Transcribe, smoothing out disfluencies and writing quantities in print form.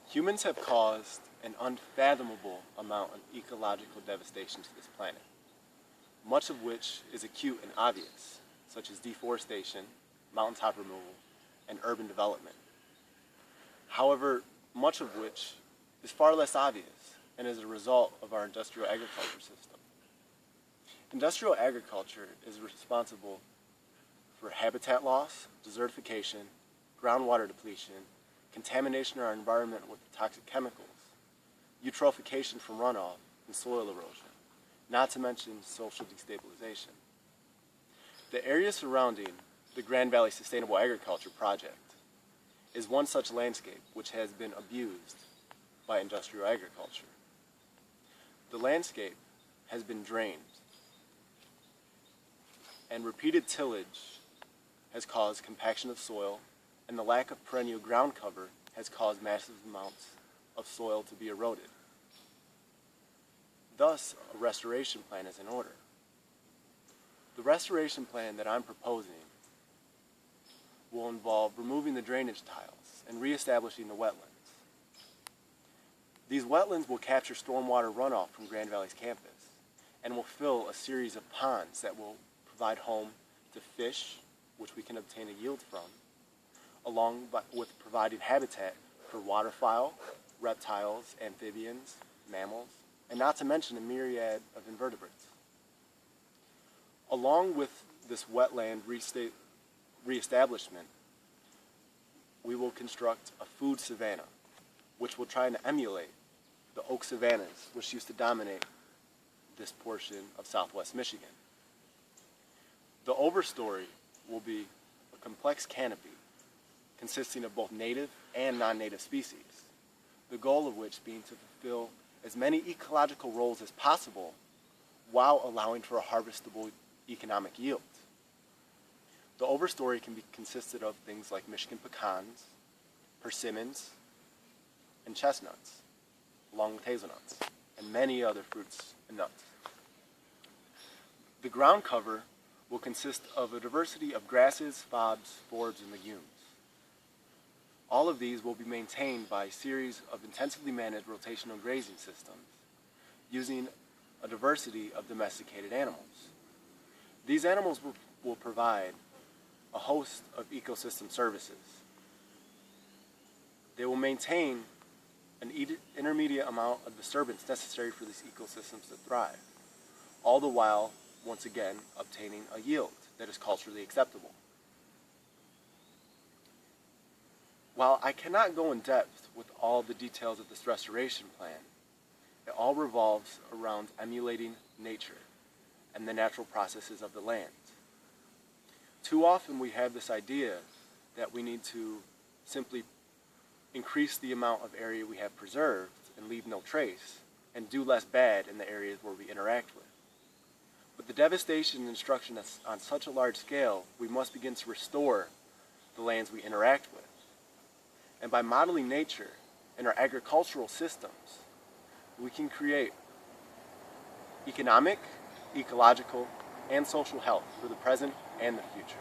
Humans have caused an unfathomable amount of ecological devastation to this planet, much of which is acute and obvious, such as deforestation, mountaintop removal, and urban development. However, much of which is far less obvious and is a result of our industrial agriculture system. Industrial agriculture is responsible for habitat loss, desertification, groundwater depletion, contamination of our environment with toxic chemicals, eutrophication from runoff, and soil erosion, not to mention social destabilization. The area surrounding the Grand Valley Sustainable Agriculture Project is one such landscape which has been abused by industrial agriculture. The landscape has been drained, and repeated tillage has caused compaction of soil, and the lack of perennial ground cover has caused massive amounts of soil to be eroded. Thus, a restoration plan is in order. The restoration plan that I'm proposing will involve removing the drainage tiles and reestablishing the wetlands. These wetlands will capture stormwater runoff from Grand Valley's campus and will fill a series of ponds that will provide home to fish, which we can obtain a yield from, along with providing habitat for waterfowl, reptiles, amphibians, mammals, and not to mention a myriad of invertebrates. Along with this wetland reestablishment, we will construct a food savanna, which will try and emulate the oak savannas, which used to dominate this portion of southwest Michigan. The overstory will be a complex canopy consisting of both native and non-native species, the goal of which being to fulfill as many ecological roles as possible while allowing for a harvestable economic yield. The overstory can be consisted of things like Michigan pecans, persimmons, and chestnuts, along with hazelnuts, and many other fruits and nuts. The ground cover will consist of a diversity of grasses, fobs, forbs, and legumes. All of these will be maintained by a series of intensively managed rotational grazing systems using a diversity of domesticated animals. These animals will provide a host of ecosystem services. They will maintain an intermediate amount of disturbance necessary for these ecosystems to thrive, all the while, once again, obtaining a yield that is culturally acceptable. While I cannot go in depth with all the details of this restoration plan, it all revolves around emulating nature and the natural processes of the land. Too often we have this idea that we need to simply increase the amount of area we have preserved and leave no trace, and do less bad in the areas where we interact with. But the devastation and destruction that's on such a large scale, we must begin to restore the lands we interact with. And by modeling nature in our agricultural systems, we can create economic, ecological, and social health for the present and the future.